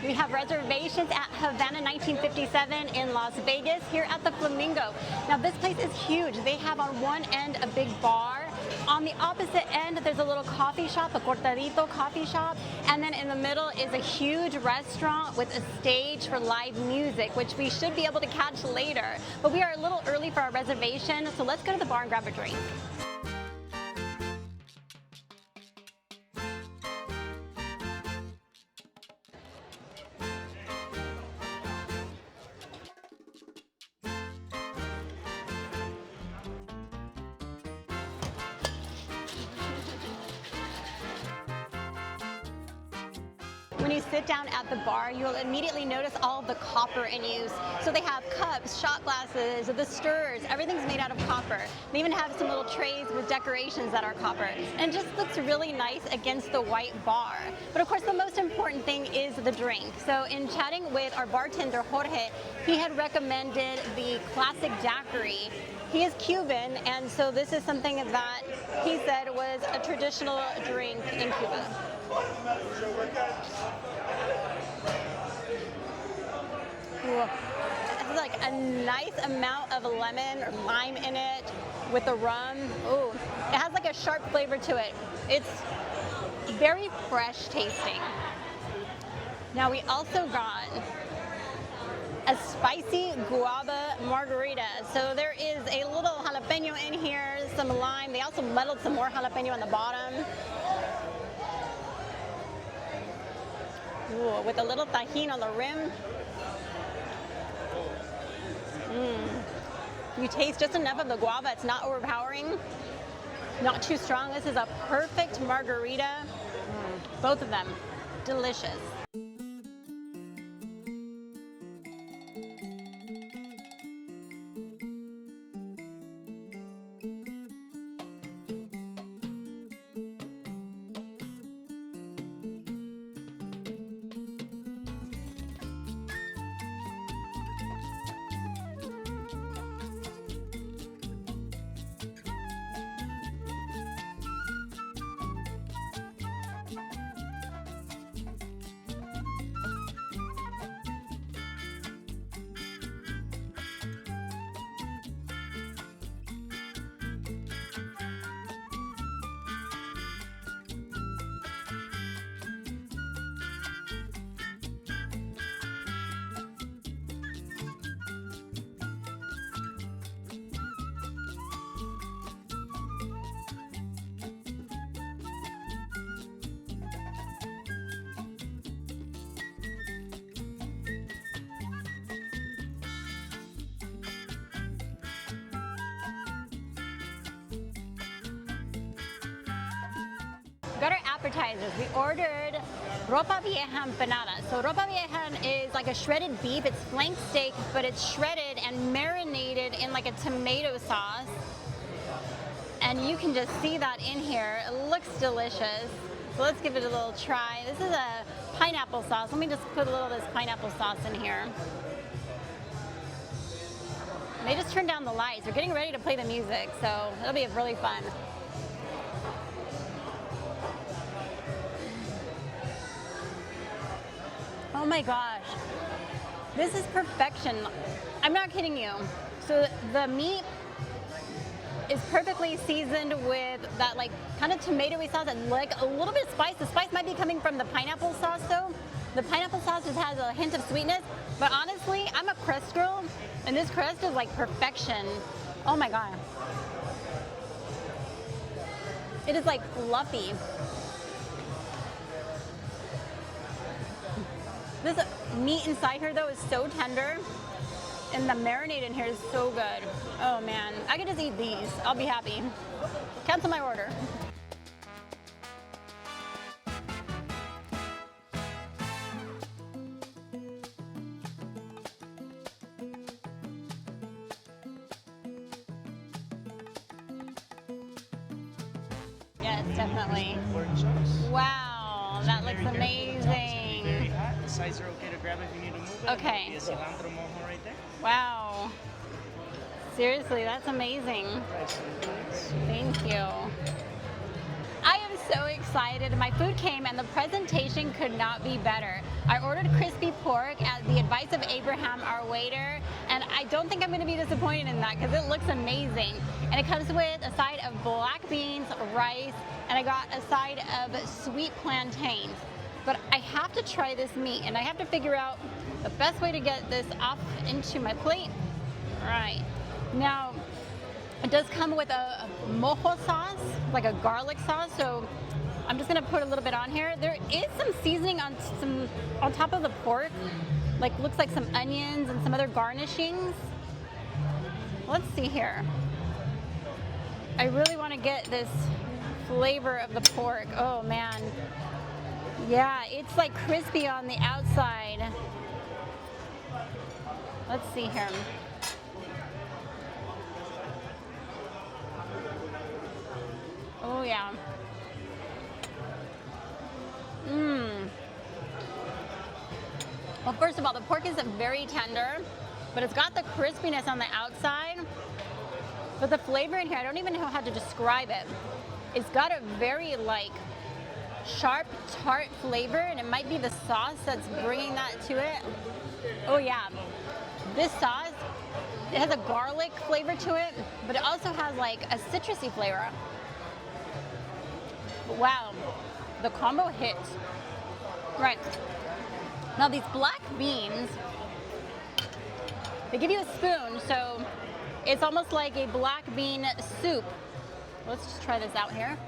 We have reservations at Havana 1957 in Las Vegas here at the Flamingo. Now this place is huge. They have on one end a big bar. On the opposite end, there's a little coffee shop, a Cortadito Coffee Shop. And then in the middle is a huge restaurant with a stage for live music, which we should be able to catch later. But we are a little early for our reservation, so let's go to the bar and grab a drink. When you sit down at the bar, you'll immediately notice all of the copper in use. So they have cups, shot glasses, the stirrers, everything's made out of copper. They even have some little trays with decorations that are copper. And it just looks really nice against the white bar. But of course, the most important thing is the drink. So in chatting with our bartender, Jorge, he had recommended the classic daiquiri. He is Cuban, and so this is something that he said was a traditional drink in Cuba. Ooh. It's like a nice amount of lemon or lime in it with the rum. Ooh, it has like a sharp flavor to it. It's very fresh tasting. Now we also got a spicy guava margarita. So there is a little jalapeno in here, some lime. They also muddled some more jalapeno on the bottom. Ooh, with a little tajin on the rim. You taste just enough of the guava. It's not overpowering, not too strong. This is a perfect margarita. Both of them, delicious. Got our appetizers. We ordered ropa vieja empanada. So ropa vieja is like a shredded beef. It's flank steak, but it's shredded and marinated in like a tomato sauce. And you can just see that in here. It looks delicious. So let's give it a little try. This is a pineapple sauce. Let me just put a little of this pineapple sauce in here. They just turned down the lights. We're getting ready to play the music, so it'll be really fun. Oh my gosh, this is perfection. I'm not kidding you. So the meat is perfectly seasoned with that like kind of tomatoey sauce and like a little bit of spice. The spice might be coming from the pineapple sauce though. The pineapple sauce just has a hint of sweetness, but honestly, I'm a crust girl and this crust is like perfection. Oh my God. It is like fluffy. This meat inside here though is so tender and the marinade in here is so good. Oh man, I could just eat these. I'll be happy. Cancel my order. Yes, definitely. Wow, that looks amazing. Very hot. The sides are okay to grab if you need to move it. Okay. There'll be a cilantro mojo right there. Wow. Seriously, that's amazing. Thank you. I am so excited. My food came and the presentation could not be better. I ordered crispy pork at the advice of Abraham, our waiter, and I don't think I'm going to be disappointed in that because it looks amazing. And it comes with a side of black beans, rice, and I got a side of sweet plantains. But I have to try this meat, and I have to figure out the best way to get this off into my plate. All right. Now, it does come with a mojo sauce, like a garlic sauce, so I'm just gonna put a little bit on here. There is some seasoning on top of the pork, like looks like some onions and some other garnishings. Let's see here. I really want to get this flavor of the pork. Oh man. Yeah, it's like crispy on the outside. Let's see here. Oh yeah. Well, first of all, the pork is very tender, but it's got the crispiness on the outside. But the flavor in here, I don't even know how to describe it. It's got a very like sharp, tart flavor, and it might be the sauce that's bringing that to it. Oh yeah, this sauce, it has a garlic flavor to it, but it also has like a citrusy flavor. Wow, the combo hits. Right. Now these black beans, they give you a spoon, so it's almost like a black bean soup. Let's just try this out here.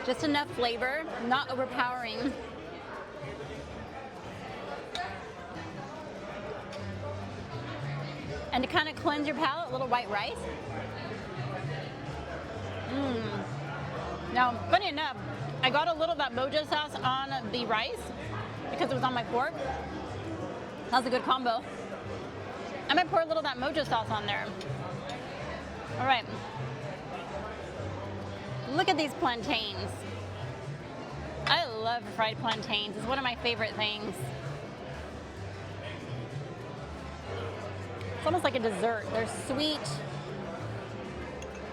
Just enough flavor, not overpowering. And to kind of cleanse your palate, a little white rice. Now, funny enough, I got a little of that mojo sauce on the rice because it was on my pork. That's a good combo. I might pour a little of that mojo sauce on there. All right. Look at these plantains. I love fried plantains. It's one of my favorite things. It's almost like a dessert. They're sweet.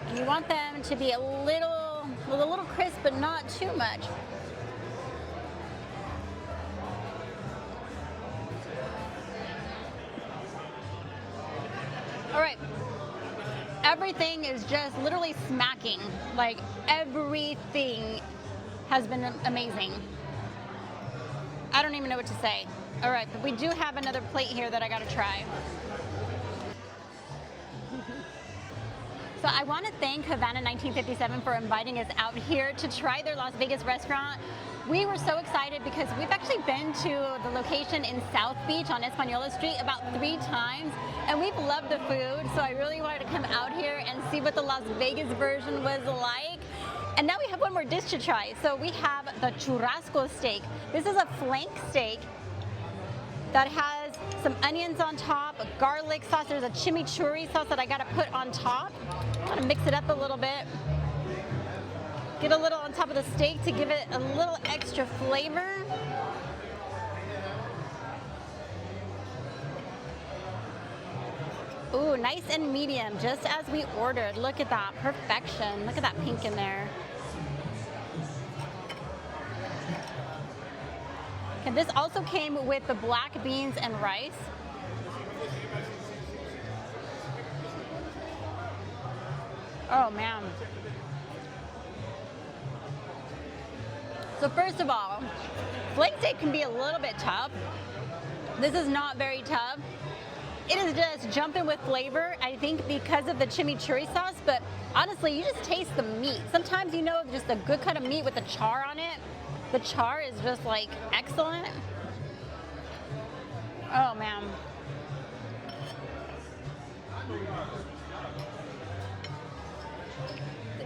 And you want them to be a little crisp, but not too much. All right. Everything is just literally smacking. Like everything has been amazing. I don't even know what to say. All right, but we do have another plate here that I gotta try. So I want to thank Havana 1957 for inviting us out here to try their Las Vegas restaurant. We were so excited because we've actually been to the location in South Beach on Española Street about 3 times, and we've loved the food, so I really wanted to come out here and see what the Las Vegas version was like. And now we have one more dish to try. So we have the Churrasco steak. This is a flank steak that has some onions on top, a garlic sauce. There's a chimichurri sauce that I gotta put on top. I'm gonna mix it up a little bit. Get a little on top of the steak to give it a little extra flavor. Ooh, nice and medium, just as we ordered. Look at that, perfection. Look at that pink in there. And this also came with the black beans and rice. Oh man. So first of all, flank steak can be a little bit tough. This is not very tough. It is just jumping with flavor, I think because of the chimichurri sauce, but honestly, you just taste the meat. Sometimes you know just a good cut of meat with the char on it. The char is just like excellent. Oh man.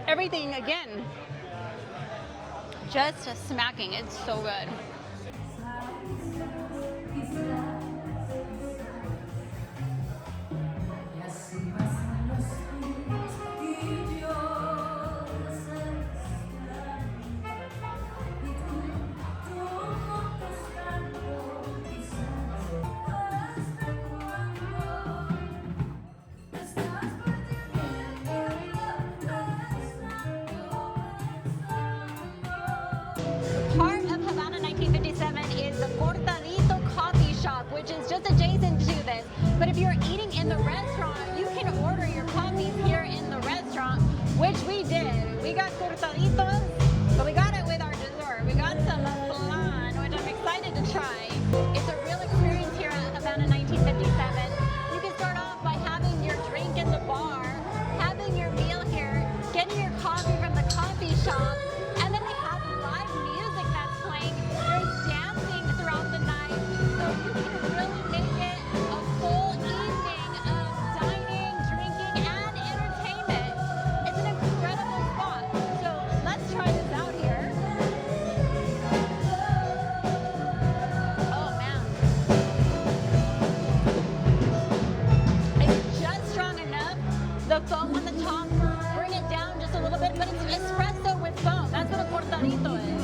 Everything again, just smacking. It's so good. the restaurant, you can order your coffees here in the restaurant, which we did. We got cortaditos, but we got it with our dessert. We got some flan, which I'm excited to try. It's a real experience here at Havana 1957. You can start off by having your drink in the bar, having your meal here, getting your coffee from the coffee shop, and then they have live music that's playing. There's dancing throughout the night, so you can really make it a full evening of dining, drinking, and entertainment. It's an incredible spot, so let's try this out here. Oh man. It's just strong enough. The foam on the top, bring it down just a little bit, but it's espresso with foam. That's what a cortadito is.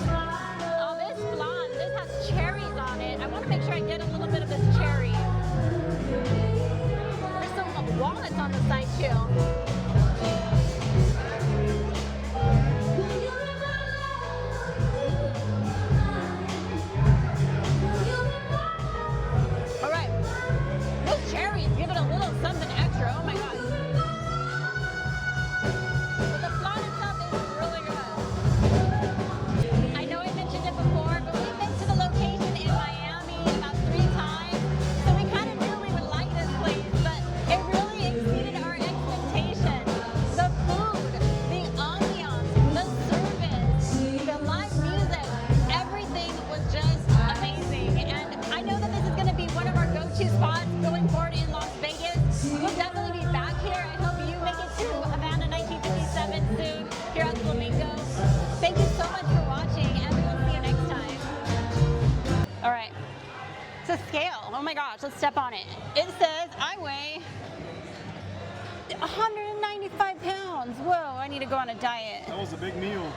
Oh, this flan, this has cherries on it. I want to make sure I get a little bit of this cherry. There's some walnuts on the side too. All right, those cherries give it a little something extra. Oh my god. But the flan itself is really good. I know I mentioned it before, but we've been to the location in Miami about 3 times, so we kind of knew we would like this place, but it really exceeded our expectations. The food, the ambiance, the service, the live music, everything was just amazing. And I know that this is going to be one of our go-to spots going forward in Las Vegas. We'll definitely be back here. I hope you make it to Havana 1957 soon here at Flamingo. Thank you so much for watching, and we will see you next time. All right, it's a scale. Oh my gosh, let's step on it. It says I weigh 195 pounds. Whoa, I need to go on a diet. That was a big meal.